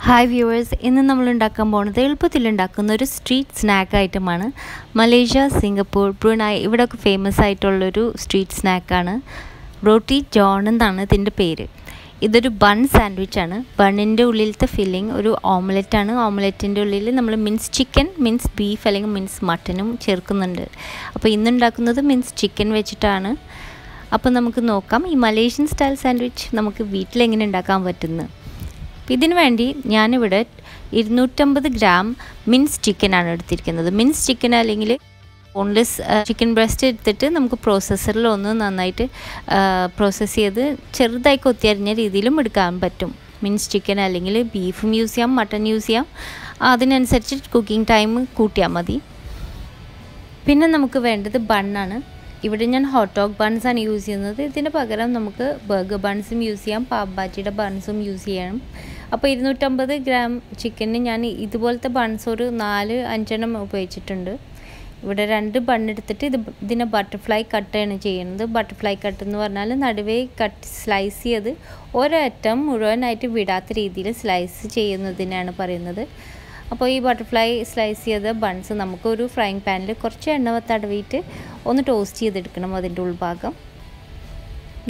Hi viewers, ഇന്ന് നമ്മൾ ഉണ്ടാക്കാൻ പോകുന്നത് എളുപ്പത്തിൽ ഉണ്ടാക്കുന്ന ഒരു സ്ട്രീറ്റ് സ്നാക്ക് ഐറ്റമാണ്. മലേഷ്യ, സിംഗപ്പൂർ, ബ്രൂണൈ ഇവിടെയൊക്കെ ഫേമസ് ആയിട്ടുള്ളൊരു സ്ട്രീറ്റ് സ്നാക്കാണ്. റോട്ടി ജോൺ എന്നാണ് ഇതിൻ്റെ പേര്. ഇതൊരു ബൺ സാൻഡ്വിച്ചാണ്. ബണ്ണിൻ്റെ ഉള്ളിലത്തെ ഫില്ലിങ് ഒരു ഓംലെറ്റാണ്. ഓംലെറ്റിൻ്റെ ഉള്ളിൽ നമ്മൾ മിൻസ് ചിക്കൻ, മിൻസ് ബീഫ് അല്ലെങ്കിൽ മിൻസ് മട്ടനും ചേർക്കുന്നുണ്ട്. അപ്പോൾ ഇന്നുണ്ടാക്കുന്നത് മിൻസ് ചിക്കൻ വെച്ചിട്ടാണ്. അപ്പോൾ നമുക്ക് നോക്കാം ഈ മലേഷ്യൻ സ്റ്റൈൽ സാൻഡ്വിച്ച് നമുക്ക് വീട്ടിലെങ്ങനെ ഉണ്ടാക്കാൻ പറ്റുന്നത്. ഇതിനു വേണ്ടി ഞാനിവിടെ 250 ഗ്രാം മിൻസ് ചിക്കനാണ് എടുത്തിരിക്കുന്നത്. മിൻസ് ചിക്കൻ അല്ലെങ്കിൽ ബോൺലെസ് ചിക്കൻ ബ്രസ്റ്റ് എടുത്തിട്ട് നമുക്ക് പ്രോസസ്സറിൽ ഒന്ന് നന്നായിട്ട് പ്രോസസ്സ് ചെയ്ത് ചെറുതായി കൊത്തിയരിഞ്ഞ രീതിയിലും എടുക്കാൻ പറ്റും. മിൻസ് ചിക്കൻ അല്ലെങ്കിൽ ബീഫും യൂസ് ചെയ്യാം, മട്ടൺ യൂസ് ചെയ്യാം. അതിനനുസരിച്ച് കുക്കിംഗ് ടൈം കൂട്ടിയാൽ മതി. പിന്നെ നമുക്ക് വേണ്ടത് ബണ്ണാണ്. ഇവിടെ ഞാൻ ഹോട്ട് ഡോഗ് ബൺസാണ് യൂസ് ചെയ്യുന്നത്. ഇതിന് പകരം നമുക്ക് ബർഗർ ബൺസും യൂസ് ചെയ്യാം, പാവ് ബൺസും യൂസ് ചെയ്യാം. അപ്പോൾ 250 ഗ്രാം ചിക്കന് ഞാൻ ഇതുപോലത്തെ ബൺസ് ഒരു 4-5 ഉപയോഗിച്ചിട്ടുണ്ട്. ഇവിടെ 2 ബണ്ണെടുത്തിട്ട് ഇതിനെ ബട്ടർഫ്ലൈ കട്ടാണ് ചെയ്യുന്നത്. ബട്ടർഫ്ലൈ കട്ട് എന്ന് പറഞ്ഞാൽ നടുവേ കട്ട് സ്ലൈസ് ചെയ്ത് ഓരോ അറ്റം മുഴുവനായിട്ട് വിടാത്ത രീതിയിൽ സ്ലൈസ് ചെയ്യുന്നതിനാണ് പറയുന്നത്. അപ്പോൾ ഈ ബട്ടർഫ്ലൈ സ്ലൈസ് ചെയ്ത ബൺസ് നമുക്കൊരു ഫ്രൈങ് പാനിൽ കുറച്ച് എണ്ണ തടവിയിട്ട് ഒന്ന് ടോസ്റ്റ് ചെയ്തെടുക്കണം. അതിൻ്റെ ഉൾഭാഗം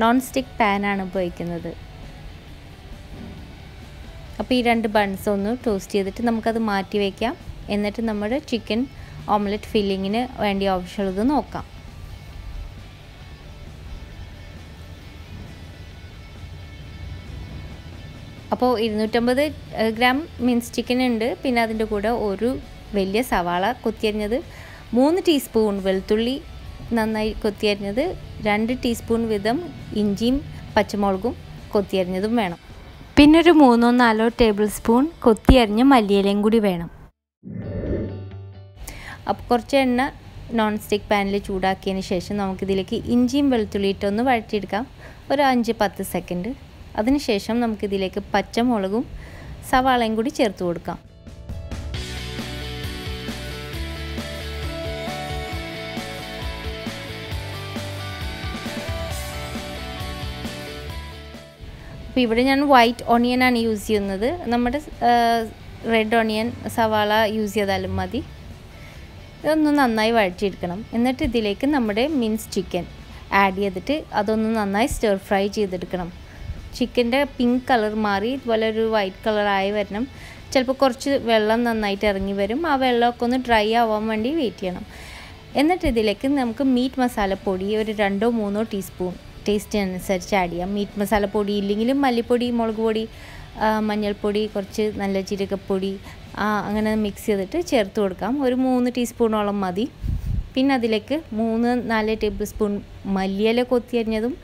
നോൺ സ്റ്റിക്ക് പാനാണ് ഉപയോഗിക്കുന്നത്. അപ്പോൾ ഈ 2 ബൺസ് ഒന്ന് ടോസ്റ്റ് ചെയ്തിട്ട് നമുക്കത് മാറ്റി വയ്ക്കാം. എന്നിട്ട് നമ്മുടെ ചിക്കൻ ഓംലെറ്റ് ഫില്ലിങ്ങിന് വേണ്ടി ആവശ്യമുള്ളത് നോക്കാം. അപ്പോൾ 250 ഗ്രാം മിൻസ് ചിക്കൻ ഉണ്ട്. പിന്നെ അതിൻ്റെ കൂടെ ഒരു വലിയ സവാള കൊത്തിയരിഞ്ഞത്, 3 ടീസ്പൂൺ വെളുത്തുള്ളി നന്നായി കൊത്തിയരിഞ്ഞത്, 2 ടീസ്പൂൺ വീതം ഇഞ്ചിയും പച്ചമുളകും കൊത്തിയരിഞ്ഞതും വേണം. പിന്നെ ഒരു 3-4 ടേബിൾ സ്പൂൺ കൊത്തിയരിഞ്ഞ മല്ലിയിലയും കൂടി വേണം. അപ്പോൾ കുറച്ച് എണ്ണ നോൺ സ്റ്റിക്ക് പാനിൽ ചൂടാക്കിയതിന് ശേഷം നമുക്കിതിലേക്ക് ഇഞ്ചിയും വെളുത്തുള്ളി ഇട്ടൊന്ന് വഴറ്റിയെടുക്കാം ഒരു 5-10 സെക്കൻഡ്. അതിനുശേഷം നമുക്കിതിലേക്ക് പച്ചമുളകും സവാളയും കൂടി ചേർത്ത് കൊടുക്കാം. അപ്പോൾ ഇവിടെ ഞാൻ വൈറ്റ് ഓണിയനാണ് യൂസ് ചെയ്യുന്നത്. നമ്മുടെ റെഡ് ഓണിയൻ സവാള യൂസ് ചെയ്താലും മതി. ഇതൊന്ന് നന്നായി വഴറ്റിയെടുക്കണം. എന്നിട്ട് ഇതിലേക്ക് നമ്മുടെ മിൻസ് ചിക്കൻ ആഡ് ചെയ്തിട്ട് അതൊന്ന് നന്നായി സ്റ്റർ ഫ്രൈ ചെയ്തെടുക്കണം. ചിക്കൻ്റെ പിങ്ക് കളർ മാറി ഇതുപോലെ ഒരു വൈറ്റ് കളറായി വരണം. ചിലപ്പോൾ കുറച്ച് വെള്ളം നന്നായിട്ട് ഇറങ്ങി വരും. ആ വെള്ളമൊക്കെ ഒന്ന് ഡ്രൈ ആവാൻ വേണ്ടി വെയിറ്റ് ചെയ്യണം. എന്നിട്ട് ഇതിലേക്ക് നമുക്ക് മീറ്റ് മസാലപ്പൊടി ഒരു 2-3 ടീസ്പൂൺ ടേസ്റ്റിനനുസരിച്ച് ആഡ് ചെയ്യാം. മീറ്റ് മസാലപ്പൊടി ഇല്ലെങ്കിലും മല്ലിപ്പൊടി, മുളക് പൊടി, മഞ്ഞൾപ്പൊടി, കുറച്ച് നല്ല ജീരകപ്പൊടി അങ്ങനെ മിക്സ് ചെയ്തിട്ട് ചേർത്ത് കൊടുക്കാം. ഒരു 3 ടീസ്പൂണോളം മതി. പിന്നെ അതിലേക്ക് 3-4 ടേബിൾ സ്പൂൺ മല്ലിയില കൊത്തിയരിഞ്ഞതും,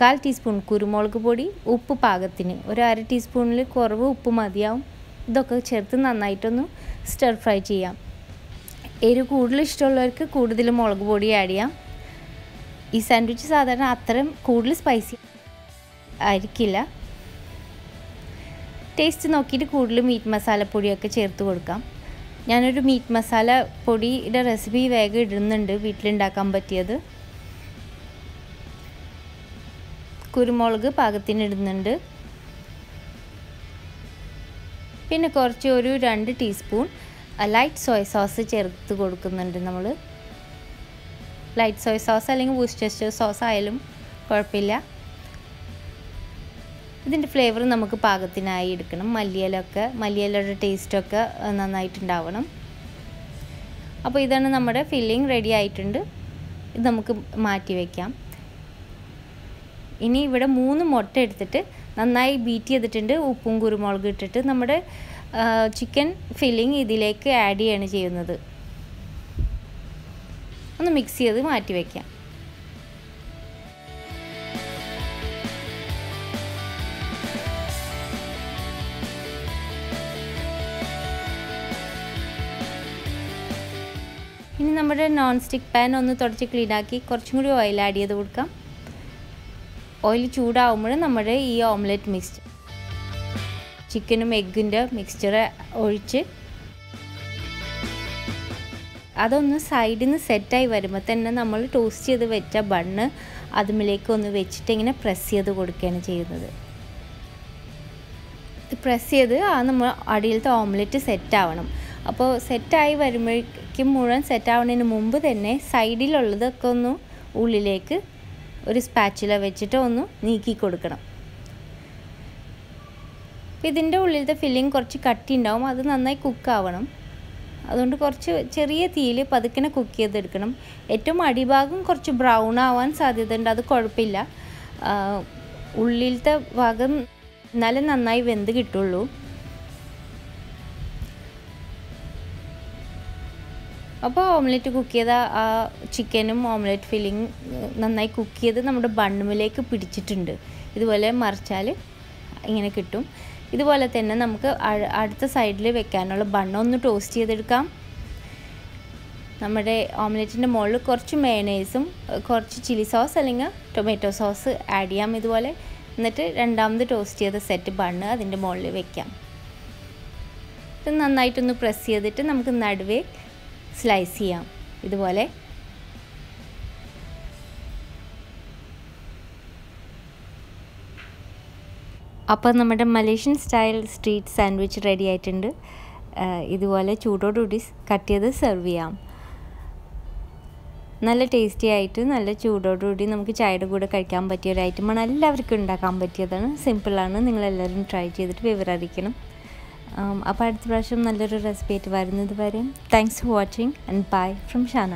1/4 ടീസ്പൂൺ കുരുമുളക് പൊടി, ഉപ്പ് പാകത്തിന്, ഒരു 1/2 ടീസ്പൂണിൽ കുറവ് ഉപ്പ് മതിയാവും. ഇതൊക്കെ ചേർത്ത് നന്നായിട്ടൊന്ന് സ്റ്റർ ഫ്രൈ ചെയ്യാം. എരിവ് കൂടുതൽ ഇഷ്ടമുള്ളവർക്ക് കൂടുതൽ മുളക് പൊടി ആഡ് ചെയ്യാം. ഈ സാൻഡ്വിച്ച് സാധാരണ അത്രയും കൂടുതൽ സ്പൈസി ആയിരിക്കില്ല. ടേസ്റ്റ് നോക്കിയിട്ട് കൂടുതൽ മീറ്റ് മസാലപ്പൊടിയൊക്കെ ചേർത്ത് കൊടുക്കാം. ഞാനൊരു മീറ്റ് മസാല പൊടിയുടെ റെസിപ്പി വേഗം ഇടുന്നുണ്ട്, വീട്ടിലുണ്ടാക്കാൻ പറ്റിയത്. കുരുമുളക് പാകത്തിന് ഇടുന്നുണ്ട്. പിന്നെ കുറച്ച് ഒരു 2 ടീസ്പൂൺ ലൈറ്റ് സോയ സോസ് ചേർത്ത് കൊടുക്കുന്നുണ്ട് നമ്മൾ. ലൈറ്റ് സോയ സോസ് അല്ലെങ്കിൽ വൂസ്റ്റർഷെയർ സോസ് ആയാലും കുഴപ്പമില്ല. ഇതിൻ്റെ ഫ്ലേവർ നമുക്ക് പാകത്തിനായി എടുക്കണം. മല്ലിയിലയുടെ ടേസ്റ്റൊക്കെ നന്നായിട്ടുണ്ടാവണം. അപ്പോൾ ഇതാണ് നമ്മുടെ ഫില്ലിങ് റെഡി ആയിട്ടുണ്ട്. ഇത് നമുക്ക് മാറ്റി വയ്ക്കാം. ഇനി ഇവിടെ 3 മുട്ട എടുത്തിട്ട് നന്നായി ബീറ്റ് ചെയ്തിട്ടുണ്ട്. ഉപ്പും കുരുമുളകും ഇട്ടിട്ട് നമ്മുടെ ചിക്കൻ ഫില്ലിങ് ഇതിലേക്ക് ആഡ് ചെയ്യാണ് ചെയ്യുന്നത്. ഒന്ന് മിക്സ് ചെയ്ത് മാറ്റി വയ്ക്കാം. ഇനി നമ്മുടെ നോൺ സ്റ്റിക്ക് പാൻ ഒന്ന് തുടച്ച് ക്ലീനാക്കി കുറച്ചും കൂടി ഓയിൽ ആഡ് ചെയ്ത് കൊടുക്കാം. ഓയിൽ ചൂടാവുമ്പോൾ നമ്മുടെ ഈ ഓംലെറ്റ് മിക്സ്ചർ, ചിക്കനും എഗ്ഗിൻ്റെ മിക്സ്ചർ ഒഴിച്ച് അതൊന്ന് സൈഡിൽ നിന്ന് സെറ്റായി വരുമ്പോൾ തന്നെ നമ്മൾ ടോസ്റ്റ് ചെയ്ത് വെച്ച ബണ്ണ് അതിലേക്ക് ഒന്ന് വെച്ചിട്ട് ഇങ്ങനെ പ്രസ് ചെയ്ത് കൊടുക്കുകയാണ് ചെയ്യുന്നത്. പ്രസ് ചെയ്ത് നമ്മൾ അടിയിലത്തെ ഓംലെറ്റ് സെറ്റ് ആവണം. അപ്പോൾ സെറ്റായി വരുമ്പോഴേക്കും മുഴുവൻ സെറ്റാവുന്നതിന് മുമ്പ് തന്നെ സൈഡിലുള്ളതൊക്കെ ഒന്ന് ഉള്ളിലേക്ക് ഒരു സ്പാച്ചുല വെച്ചിട്ട് ഒന്ന് നീക്കി കൊടുക്കണം. ഇതിൻ്റെ ഉള്ളിലത്തെ ഫില്ലിങ് കുറച്ച് കട്ടി ഉണ്ടാവും, അത് നന്നായി കുക്കാവണം. അതുകൊണ്ട് കുറച്ച് ചെറിയ തീയിൽ പതുക്കിനെ കുക്ക് ചെയ്തെടുക്കണം. ഏറ്റവും അടിഭാഗം കുറച്ച് ബ്രൗൺ ആവാൻ സാധ്യതയുണ്ട്, അത് കുഴപ്പമില്ല. ഉള്ളിലത്തെ ഭാഗം എന്നാലും നന്നായി വെന്ത് കിട്ടുള്ളൂ. അപ്പോൾ ഓംലെറ്റ് കുക്ക് ചെയ്ത ആ ചിക്കനും ഓംലെറ്റ് ഫില്ലിങ് നന്നായി കുക്ക് ചെയ്ത് നമ്മുടെ ബണ്ണുമിലേക്ക് പിടിച്ചിട്ടുണ്ട്. ഇതുപോലെ മറിച്ചാൽ ഇങ്ങനെ കിട്ടും. ഇതുപോലെ തന്നെ നമുക്ക് അടുത്ത സൈഡിൽ വെക്കാനുള്ള ബണ്ണൊന്ന് ടോസ്റ്റ് ചെയ്തെടുക്കാം. നമ്മുടെ ഓംലെറ്റിൻ്റെ മുകളിൽ കുറച്ച് മയോണൈസും കുറച്ച് ചില്ലി സോസ് അല്ലെങ്കിൽ ടൊമാറ്റോ സോസ് ആഡ് ചെയ്യാം ഇതുപോലെ. എന്നിട്ട് രണ്ടാമത് ടോസ്റ്റ് ചെയ്ത സെറ്റ് ബണ്ണ് അതിൻ്റെ മുകളിൽ വെക്കാം. ഇത് നന്നായിട്ടൊന്ന് പ്രസ് ചെയ്തിട്ട് നമുക്ക് നടുവേ സ്ലൈസ് ചെയ്യാം ഇതുപോലെ. അപ്പോൾ നമ്മുടെ Malaysian style street sandwich ready ആയിട്ടുണ്ട്. ഇതുപോലെ ചൂടോടുകൂടി കട്ട് ചെയ്ത് സെർവ് ചെയ്യാം. നല്ല ടേസ്റ്റി ആയിട്ട് നല്ല ചൂടോടുകൂടി നമുക്ക് ചായയുടെ കൂടെ കഴിക്കാൻ പറ്റിയ ഒരു ഐറ്റമാണ്. എല്ലാവർക്കും ഉണ്ടാക്കാൻ പറ്റിയതാണ്, സിമ്പിളാണ്. നിങ്ങളെല്ലാവരും ട്രൈ ചെയ്തിട്ട് വിവരം അറിയിക്കണം. അപ്പോൾ അടുത്ത പ്രാവശ്യം നല്ലൊരു റെസിപ്പി ആയിട്ട് വരുന്നത് വരെ thanks for watching and bye from Shana.